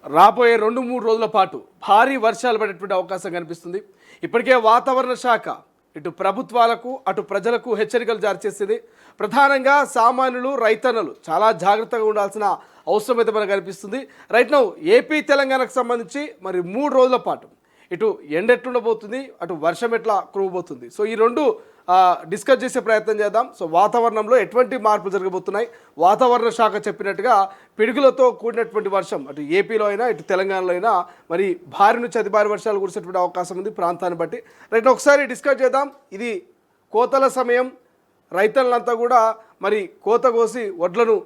రాబోయే 2-3 రోజుల పాటు భారీ వర్షాలు పడేటువంటి అవకాశం కనిపిస్తుంది. ఇప్పటికే వాతావరణ శాఖ ఇటు ప్రభుత్వాలకు అటు ప్రజలకు హెచ్చరికలు జారీ చేసింది. ప్రధానంగా సామాన్యులు రైతన్నలు చాలా జాగ్రత్తగా ఉండాల్సిన అవసరం అయితే మనకు కనిపిస్తుంది. రైట్ నౌ ఏపీ తెలంగాణకు సంబంధించి మరి 3 రోజుల పాటు ఇటు ఎండ ఎట్లుండబోతుంది, అటు వర్షం ఎట్లా కురవబోతుంది. సో ఈ రెండు డిస్కస్ చేసే ప్రయత్నం చేద్దాం. సో వాతావరణంలో ఎటువంటి మార్పులు జరగబోతున్నాయి, వాతావరణ శాఖ చెప్పినట్టుగా పిడుగులతో కూడినటువంటి వర్షం అటు ఏపీలో అయినా ఇటు తెలంగాణలో అయినా మరి భారీ నుంచి అతి భారీ వర్షాలు కురిసేటువంటి అవకాశం ఉంది ప్రాంతాన్ని బట్టి. రైట్ ఒకసారి డిస్కస్ చేద్దాం. ఇది కోతల సమయం, రైతులంతా కూడా మరి కోత కోసి వడ్లను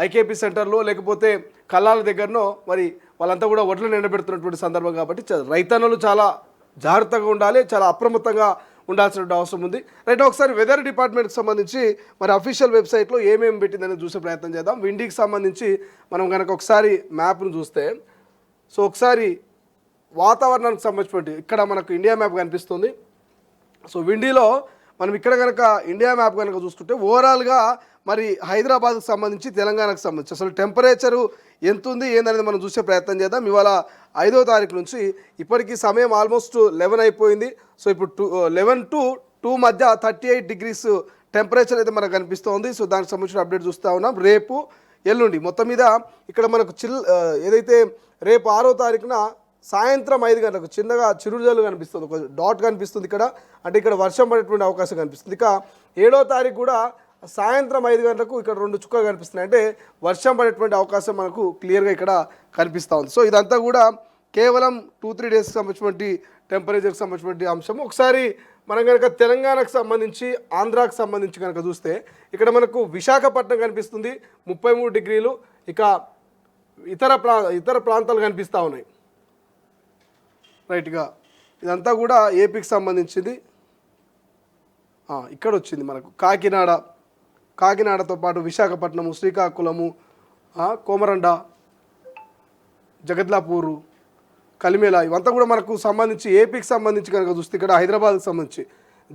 ఐకేపీ సెంటర్లో లేకపోతే కల్లాల దగ్గరనో మరి వాళ్ళంతా కూడా వడ్లను ఎండబెడుతున్నటువంటి సందర్భం కాబట్టి రైతన్నలు చాలా జాగ్రత్తగా ఉండాలి, చాలా అప్రమత్తంగా ఉండాల్సిన అవసరం ఉంది. రైట్ ఒకసారి వెదర్ డిపార్ట్మెంట్కి సంబంధించి మరి అఫీషియల్ వెబ్సైట్లో ఏమేమి పెట్టిందని చూసే ప్రయత్నం చేద్దాం. విండీకి సంబంధించి మనం కనుక ఒకసారి మ్యాప్ను చూస్తే, సో ఒకసారి వాతావరణానికి సంబంధించి ఇక్కడ మనకు ఇండియా మ్యాప్ కనిపిస్తుంది. సో విండీలో మనం ఇక్కడ కనుక ఇండియా మ్యాప్ కనుక చూసుకుంటే ఓవరాల్గా మరి హైదరాబాద్కు సంబంధించి తెలంగాణకు సంబంధించి అసలు టెంపరేచరు ఎంత ఉంది ఏందనేది మనం చూసే ప్రయత్నం చేద్దాం. ఇవాళ 5వ తారీఖు నుంచి ఇప్పటికీ సమయం ఆల్మోస్ట్ 11 అయిపోయింది. సో ఇప్పుడు 11 to 2 మధ్య 38 degrees టెంపరేచర్ అయితే మనకు కనిపిస్తుంది. సో దానికి సంబంధించిన అప్డేట్ చూస్తూ ఉన్నాం. రేపు ఎల్లుండి మొత్తం మీద ఇక్కడ మనకు ఏదైతే రేపు 6వ తారీఖున సాయంత్రం 5 గంటలకు చిన్నగా చిరుజల్లు కనిపిస్తుంది, ఒక డాట్ కనిపిస్తుంది ఇక్కడ, అంటే ఇక్కడ వర్షం పడేటువంటి అవకాశం కనిపిస్తుంది. ఇక 7వ తారీఖు కూడా సాయంత్రం 5 గంటలకు ఇక్కడ 2 చుక్కలు కనిపిస్తున్నాయి, అంటే వర్షం పడేటువంటి అవకాశం మనకు క్లియర్గా ఇక్కడ కనిపిస్తూ ఉంది. సో ఇదంతా కూడా కేవలం 2-3 డేస్కి సంబంధించినటువంటి టెంపరేచర్కి సంబంధించినటువంటి అంశం. ఒకసారి మనం కనుక తెలంగాణకు సంబంధించి ఆంధ్రాకు సంబంధించి కనుక చూస్తే ఇక్కడ మనకు విశాఖపట్నం కనిపిస్తుంది 33 డిగ్రీలు, ఇక ఇతర ప్రాంతాలు కనిపిస్తూ ఉన్నాయి. రైట్గా ఇదంతా కూడా ఏపీకి సంబంధించింది. ఇక్కడ వచ్చింది మనకు కాకినాడతో పాటు విశాఖపట్నము, శ్రీకాకుళము, కోమరండ, జగద్లాపూరు, కలిమేల ఇవంతా కూడా మనకు సంబంధించి ఏపీకి సంబంధించి కనుక చూస్తే ఇక్కడ హైదరాబాద్కి సంబంధించి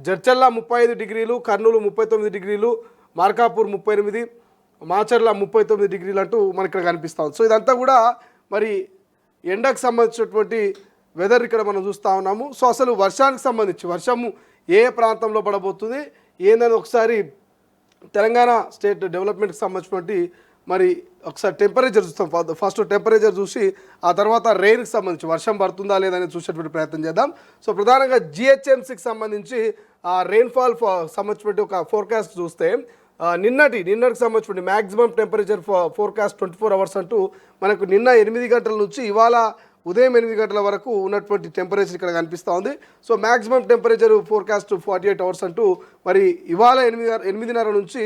జడ్చర్ల 35 డిగ్రీలు, కర్నూలు 39 డిగ్రీలు, మార్కాపూర్ 38, మాచర్ల 39 డిగ్రీలు అంటూ మనకి ఇక్కడ కనిపిస్తూ ఉంది. సో ఇదంతా కూడా మరి ఎండకు సంబంధించినటువంటి వెదర్ ఇక్కడ మనం చూస్తూ ఉన్నాము. సో అసలు వర్షానికి సంబంధించి వర్షము ఏ ప్రాంతంలో పడబోతుంది ఏందని ఒకసారి తెలంగాణ స్టేట్ డెవలప్మెంట్కి సంబంధించినటువంటి మరి ఒకసారి టెంపరేచర్ చూస్తాం. ఫస్ట్ టెంపరేచర్ చూసి ఆ తర్వాత రెయిన్కి సంబంధించి వర్షం పడుతుందా లేదని చూసేటువంటి ప్రయత్నం చేద్దాం. సో ప్రధానంగా జిహెచ్ఎంసీకి సంబంధించి ఆ రెయిన్ఫాల్ సంబంధించినటువంటి ఒక ఫోర్కాస్ట్ చూస్తే నిన్నటికి సంబంధించిన మ్యాక్సిమం టెంపరేచర్ ఫోర్కాస్ట్ 24 అవర్స్ అంటూ మనకు నిన్న 8 గంటల నుంచి ఇవాళ ఉదయం 8 గంటల వరకు ఉన్నటువంటి టెంపరేచర్ ఇక్కడ కనిపిస్తూ ఉంది. So maximum temperature forecast 48 hours అంటూ మరి ఇవాళ 8:30 నుంచి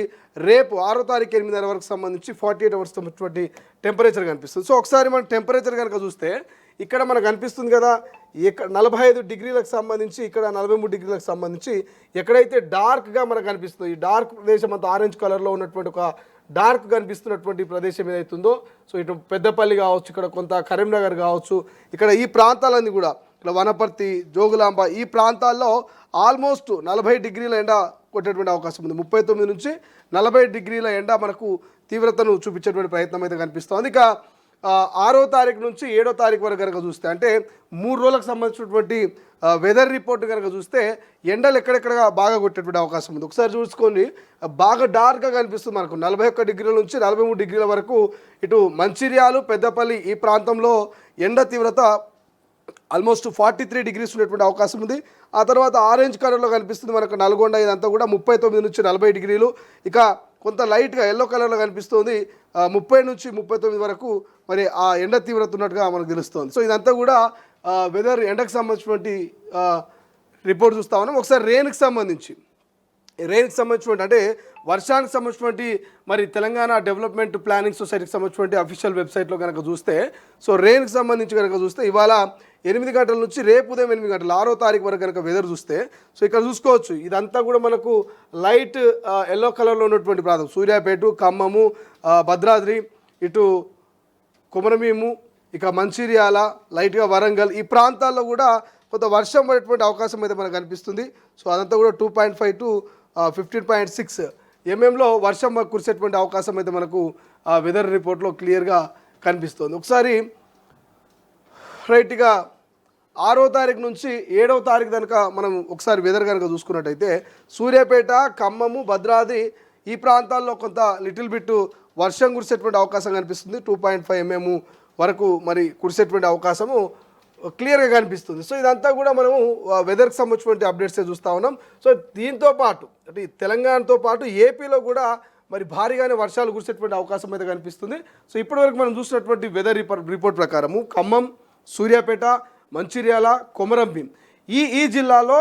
రేపు 6వ తారీఖు 8:30 వరకు సంబంధించి 48 అవర్స్ ఉన్నటువంటి టెంపరేచర్ కనిపిస్తుంది. సో ఒకసారి మనం టెంపరేచర్ కనుక చూస్తే ఇక్కడ మనకు కనిపిస్తుంది కదా, ఇక్కడ 45 డిగ్రీలకు సంబంధించి ఇక్కడ 43 డిగ్రీలకు సంబంధించి ఎక్కడైతే డార్క్గా మనకు కనిపిస్తుంది, ఈ డార్క్ ప్రదేశం అంతా ఆరెంజ్ కలర్లో ఉన్నటువంటి ఒక డార్క్ కనిపిస్తున్నటువంటి ప్రదేశం ఏదైతుందో, సో ఇటు పెద్దపల్లి కావచ్చు, ఇక్కడ కొంత కరీంనగర్ కావచ్చు, ఇక్కడ ఈ ప్రాంతాలన్నీ కూడా ఇక్కడ వనపర్తి, జోగులాంబ ఈ ప్రాంతాల్లో ఆల్మోస్ట్ 40 డిగ్రీల ఎండ కొట్టేటువంటి అవకాశం ఉంది. 39 నుంచి 40 డిగ్రీల ఎండ మనకు తీవ్రతను చూపించేటువంటి ప్రయత్నం అయితే కనిపిస్తుంది. ఇక 6వ తారీఖు నుంచి 7వ తారీఖు వరకు కనుక చూస్తే అంటే 3 రోజులకు సంబంధించినటువంటి వెదర్ రిపోర్ట్ కనుక చూస్తే ఎండలు ఎక్కడెక్కడ బాగా కొట్టేటువంటి అవకాశం ఉంది. ఒకసారి చూసుకొని బాగా డార్క్గా కనిపిస్తుంది మనకు 41 డిగ్రీల నుంచి 43 డిగ్రీల వరకు ఇటు మంచిర్యాలు, పెద్దపల్లి ఈ ప్రాంతంలో ఎండ తీవ్రత ఆల్మోస్ట్ 43 డిగ్రీస్ ఉండేటువంటి అవకాశం ఉంది. ఆ తర్వాత ఆరెంజ్ కలర్లో కనిపిస్తుంది మనకు నల్గొండ, ఇదంతా కూడా 39 నుంచి 40 డిగ్రీలు. ఇక కొంత లైట్గా ఎల్లో కలర్లో కనిపిస్తుంది 30 నుంచి 39 వరకు మరి ఆ ఎండ తీవ్రత ఉన్నట్టుగా మనకు తెలుస్తుంది. సో ఇదంతా కూడా వెదర్ ఎండకు సంబంధించినటువంటి రిపోర్ట్ చూస్తూ ఉన్నాం. ఒకసారి రెయిన్కి సంబంధించి అంటే వర్షానికి సంబంధించినటువంటి మరి తెలంగాణ డెవలప్మెంట్ ప్లానింగ్ సొసైటీకి సంబంధించినటువంటి అఫీషియల్ వెబ్సైట్లో కనుక చూస్తే, సో రెయిన్కి సంబంధించి కనుక చూస్తే ఇవాళ 8 గంటల నుంచి రేపు ఉదయం 8 గంటల 6వ తారీఖు వరకు కనుక వెదర్ చూస్తే, సో ఇక్కడ చూసుకోవచ్చు ఇదంతా కూడా మనకు లైట్ ఎల్లో కలర్లో ఉన్నటువంటి ప్రాంతం సూర్యాపేట, ఖమ్మము, భద్రాద్రి, ఇటు కొమరమీము, ఇక మంచిర్యాల, లైట్గా వరంగల్ ఈ ప్రాంతాల్లో కూడా కొంత వర్షం పడేటువంటి అవకాశం అయితే మనకు కనిపిస్తుంది. సో అదంతా కూడా 2.5 to 15.6 ఎంఎంలో వర్షం కురిసేటువంటి అవకాశం అయితే మనకు వెదర్ రిపోర్ట్లో క్లియర్గా కనిపిస్తుంది. ఒకసారి రైట్గా 6వ తారీఖు నుంచి 7వ తారీఖు కనుక మనం ఒకసారి వెదర్ కనుక చూసుకున్నట్టయితే సూర్యాపేట, ఖమ్మము, భద్రాద్రి ఈ ప్రాంతాల్లో కొంత లిటిల్ బిట్ వర్షం కురిసేటువంటి అవకాశం కనిపిస్తుంది. 2.5 mm వరకు మరి కురిసేటువంటి అవకాశము క్లియర్గా కనిపిస్తుంది. సో ఇదంతా కూడా మనము వెదర్కి సంబంధించినటువంటి అప్డేట్సే చూస్తూ ఉన్నాం. సో దీంతో పాటు అంటే తెలంగాణతో పాటు ఏపీలో కూడా మరి భారీగానే వర్షాలు కురిసేటువంటి అవకాశం అయితే కనిపిస్తుంది. సో ఇప్పటివరకు మనం చూసినటువంటి వెదర్ రిపోర్ట్ ప్రకారము ఖమ్మం, సూర్యాపేట, మంచిర్యాల, కొమరంభీం ఈ జిల్లాలో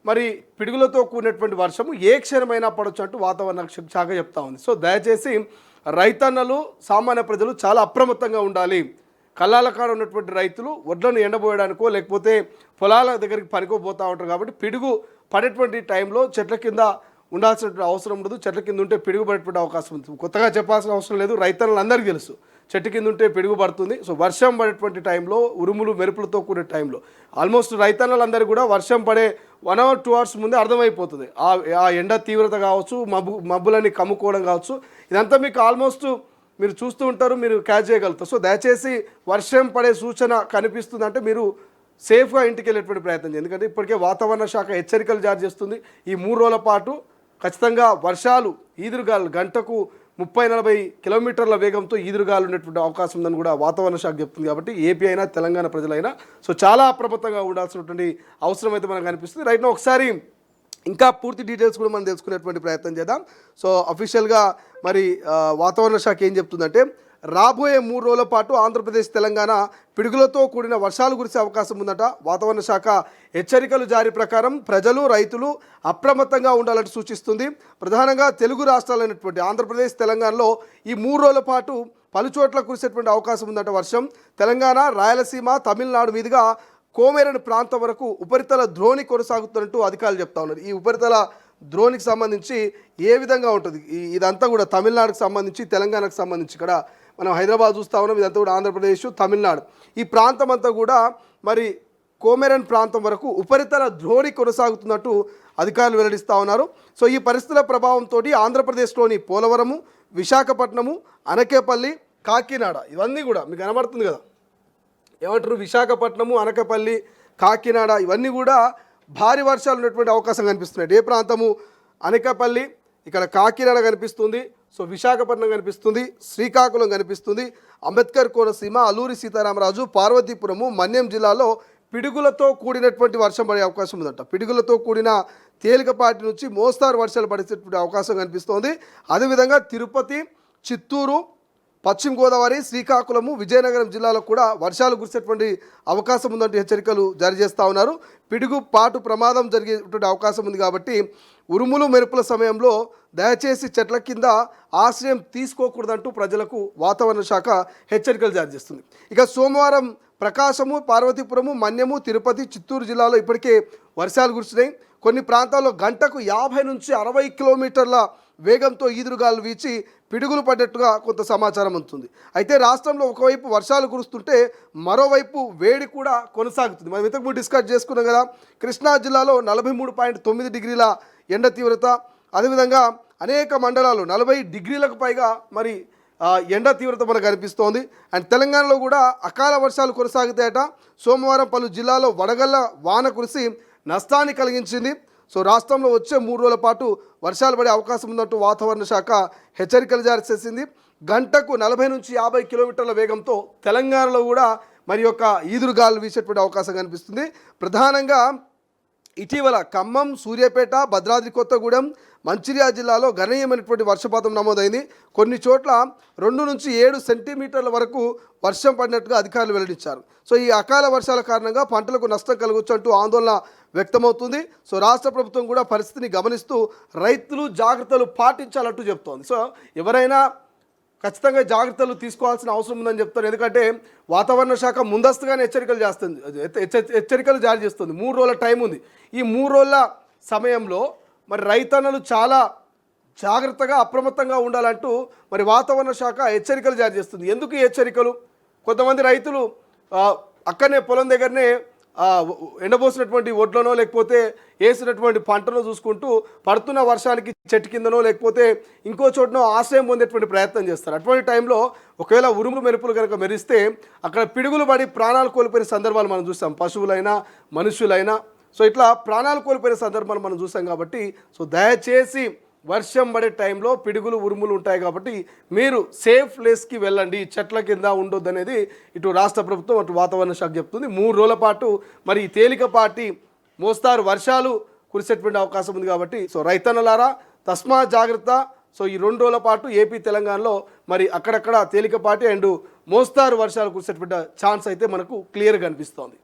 మరి పిడుగులతో కూడినటువంటి వర్షము ఏ క్షణమైనా పడవచ్చు అంటూ వాతావరణ శాఖ చెప్తా ఉంది. సో దయచేసి రైతన్నలు, సామాన్య ప్రజలు చాలా అప్రమత్తంగా ఉండాలి. కళ్ళాల కాడ ఉన్నటువంటి రైతులు వడ్లను ఎండబోయడానికో లేకపోతే పొలాల దగ్గరికి పనికోపోతూ ఉంటారు. కాబట్టి పిడుగు పడేటువంటి టైంలో చెట్ల కింద ఉండాల్సినటువంటి అవసరం ఉండదు. చెట్ల కింద ఉంటే పిడుగు పడేటువంటి అవకాశం ఉంటుంది. కొత్తగా చెప్పాల్సిన అవసరం లేదు, రైతన్నలందరికీ తెలుసు చెట్టు కింద ఉంటే పిడుగు పడుతుంది. సో వర్షం పడేటువంటి టైంలో, ఉరుములు మెరుపులతో కూడే టైంలో ఆల్మోస్ట్ రైతన్నలందరూ కూడా వర్షం పడే 1 or 2 hours ముందే అర్థమైపోతుంది. ఆ ఎండ తీవ్రత కావచ్చు, మబ్బులని కమ్ముకోవడం కావచ్చు, ఇదంతా మీకు ఆల్మోస్ట్ మీరు చూస్తూ ఉంటారు, మీరు క్యాచ్ చేయగలుగుతారు. సో దయచేసి వర్షం పడే సూచన కనిపిస్తుందంటే మీరు సేఫ్గా ఇంటికి వెళ్ళేటువంటి ప్రయత్నం చేయండి. ఎందుకంటే ఇప్పటికే వాతావరణ శాఖ హెచ్చరికలు జారీ చేస్తుంది. ఈ 3 రోజుల పాటు ఖచ్చితంగా వర్షాలు, ఈదురుగాలు గంటకు 30-40 కిలోమీటర్ల వేగంతో ఈదురుగాలు ఉండేటువంటి అవకాశం ఉందని కూడా వాతావరణ శాఖ చెప్తుంది. కాబట్టి ఏపీ అయినా తెలంగాణ ప్రజలైనా సో చాలా అప్రమత్తంగా ఉండాల్సినటువంటి అవసరం అయితే మనకు కనిపిస్తుంది. రైట్ నా ఒకసారి ఇంకా పూర్తి డీటెయిల్స్ కూడా మనం తెలుసుకునేటువంటి ప్రయత్నం చేద్దాం. సో అఫీషియల్గా మరి వాతావరణ శాఖ ఏం చెప్తుందంటే రాబోయే 3 రోజుల పాటు ఆంధ్రప్రదేశ్, తెలంగాణ పిడుగులతో కూడిన వర్షాలు కురిసే అవకాశం ఉందట. వాతావరణ శాఖ హెచ్చరికలు జారీ ప్రకారం ప్రజలు, రైతులు అప్రమత్తంగా ఉండాలని సూచిస్తుంది. ప్రధానంగా తెలుగు రాష్ట్రాలైనటువంటి ఆంధ్రప్రదేశ్, తెలంగాణలో ఈ 3 రోజుల పాటు పలుచోట్ల కురిసేటువంటి అవకాశం ఉందట వర్షం. తెలంగాణ, రాయలసీమ, తమిళనాడు మీదుగా కోమేరని ప్రాంతం వరకు ఉపరితల ద్రోణి కొనసాగుతున్నట్టు అధికారులు చెప్తా ఉన్నారు. ఈ ఉపరితల ద్రోణికి సంబంధించి ఏ విధంగా ఉంటుంది, ఇదంతా కూడా తమిళనాడుకు సంబంధించి, తెలంగాణకు సంబంధించి, ఇక్కడ మనం హైదరాబాద్ చూస్తూ ఉన్నాం, ఇదంతా కూడా ఆంధ్రప్రదేశ్, తమిళనాడు ఈ ప్రాంతం అంతా కూడా మరి కోమెరన్ ప్రాంతం వరకు ఉపరితల ద్రోణి కొనసాగుతున్నట్టు అధికారులు వెల్లడిస్తూ ఉన్నారు. సో ఈ పరిస్థితుల ప్రభావంతో ఆంధ్రప్రదేశ్లోని పోలవరము, విశాఖపట్నము, అనకేపల్లి, కాకినాడ ఇవన్నీ కూడా మీకు కనబడుతుంది కదా, ఏమంటారు విశాఖపట్నము, అనకాపల్లి, కాకినాడ ఇవన్నీ కూడా భారీ వర్షాలు ఉన్నటువంటి అవకాశం కనిపిస్తున్నాయి. ఏ ప్రాంతము అనకాపల్లి, ఇక్కడ కాకినాడ కనిపిస్తుంది, సో విశాఖపట్నం కనిపిస్తుంది, శ్రీకాకుళం కనిపిస్తుంది, అంబేద్కర్ కోనసీమ, అల్లూరి సీతారామరాజు, పార్వతీపురము, మన్యం జిల్లాలో పిడుగులతో కూడినటువంటి వర్షం పడే అవకాశం ఉందంట. పిడుగులతో కూడిన తేలికపాటి నుంచి మోస్తారు వర్షాలు పడేటువంటి అవకాశం కనిపిస్తోంది. అదేవిధంగా తిరుపతి, చిత్తూరు, పశ్చిమ గోదావరి, శ్రీకాకుళము, విజయనగరం జిల్లాలో కూడా వర్షాలు కురిసేటువంటి అవకాశం ఉందంటూ హెచ్చరికలు జారీ చేస్తూ ఉన్నారు. పిడుగు పాటు ప్రమాదం జరిగేటువంటి అవకాశం ఉంది. కాబట్టి ఉరుములు మెరుపుల సమయంలో దయచేసి చెట్ల కింద ఆశ్రయం తీసుకోకూడదంటూ ప్రజలకు వాతావరణ శాఖ హెచ్చరికలు జారీ చేస్తుంది. ఇక సోమవారం ప్రకాశము, పార్వతీపురము, మన్యము, తిరుపతి, చిత్తూరు జిల్లాలో ఇప్పటికే వర్షాలు కురిసినాయి. కొన్ని ప్రాంతాల్లో గంటకు 50 నుంచి 60 కిలోమీటర్ల వేగంతో ఈదురుగాలు వీచి పిడుగులు పడ్డట్టుగా కొంత సమాచారం ఉంటుంది. అయితే రాష్ట్రంలో ఒకవైపు వర్షాలు కురుస్తుంటే మరోవైపు వేడి కూడా కొనసాగుతుంది. మనం ఇంతకుముందు డిస్కస్ చేసుకున్నాం కదా, కృష్ణా జిల్లాలో 43.9 డిగ్రీల ఎండ తీవ్రత, అదేవిధంగా అనేక మండలాలు 40 డిగ్రీలకు పైగా మరి ఎండ తీవ్రత మనకు కనిపిస్తోంది. అండ్ తెలంగాణలో కూడా అకాల వర్షాలు కొనసాగుతాయట. సోమవారం పలు జిల్లాలో వడగళ్ల వాన కురిసి నష్టాన్ని కలిగించింది. సో రాష్ట్రంలో వచ్చే 3 రోజుల పాటు వర్షాలు పడే అవకాశం ఉన్నట్టు వాతావరణ శాఖ హెచ్చరికలు జారీ చేసింది. గంటకు 40 నుంచి 50 కిలోమీటర్ల వేగంతో తెలంగాణలో కూడా మరి యొక్క ఈదురుగాలు వీసేటువంటి అవకాశం కనిపిస్తుంది. ప్రధానంగా ఇటీవల ఖమ్మం, సూర్యాపేట, భద్రాద్రి కొత్తగూడెం, మంచిర్యాల జిల్లాలో గణనీయమైనటువంటి వర్షపాతం నమోదైంది. కొన్ని చోట్ల 2 నుంచి 7 సెంటీమీటర్ల వరకు వర్షం పడినట్టుగా అధికారులు వెల్లడించారు. సో ఈ అకాల వర్షాల కారణంగా పంటలకు నష్టం కలగవచ్చు అంటూ ఆందోళన వ్యక్తమవుతుంది. సో రాష్ట్ర ప్రభుత్వం కూడా పరిస్థితిని గమనిస్తూ రైతులు జాగ్రత్తలు పాటించాలంటూ చెప్తోంది. సో ఎవరైనా ఖచ్చితంగా జాగ్రత్తలు తీసుకోవాల్సిన అవసరం ఉందని చెప్తారు. ఎందుకంటే వాతావరణ శాఖ ముందస్తుగానే హెచ్చరికలు జారీ చేస్తుంది. 3 రోజుల టైం ఉంది. ఈ 3 రోజుల సమయంలో మరి రైతన్నలు చాలా జాగ్రత్తగా అప్రమత్తంగా ఉండాలంటూ మరి వాతావరణ శాఖ హెచ్చరికలు జారీ చేస్తుంది. ఎందుకు ఈ హెచ్చరికలు? కొంతమంది రైతులు అక్కడనే పొలం దగ్గరనే ఎండబోసినటువంటి ఒడ్లనో లేకపోతే వేసినటువంటి పంటనో చూసుకుంటూ పడుతున్న వర్షానికి చెట్టు కిందనో లేకపోతే ఇంకో చోటనో ఆశ్రయం పొందేటువంటి ప్రయత్నం చేస్తారు. అటువంటి టైంలో ఒకవేళ ఉరుములు మెరుపులు కనుక మెరిస్తే అక్కడ పిడుగులు పడి ప్రాణాలు కోల్పోయిన సందర్భాలు మనం చూస్తాం, పశువులైనా మనుషులైనా. సో ఇట్లా ప్రాణాలు కోల్పోయిన సందర్భాలు మనం చూసాం కాబట్టి సో దయచేసి వర్షం పడే టైంలో పిడుగులు ఉరుములు ఉంటాయి కాబట్టి మీరు సేఫ్ ప్లేస్కి వెళ్ళండి, చెట్ల కింద ఉండొద్దు అనేది ఇటు రాష్ట్ర ప్రభుత్వం అటు వాతావరణ శాఖ చెప్తుంది. 3 రోజుల పాటు మరి ఈ తేలికపాటి మోస్తారు వర్షాలు కురిసేటువంటి అవకాశం ఉంది కాబట్టి సో రైతన్నలారా తస్మా జాగ్రత్త. సో ఈ 2 రోజుల పాటు ఏపీ తెలంగాణలో మరి అక్కడక్కడ తేలికపాటి అండ్ మోస్తారు వర్షాలు కురిసేటువంటి ఛాన్స్ అయితే మనకు క్లియర్గా కనిపిస్తోంది.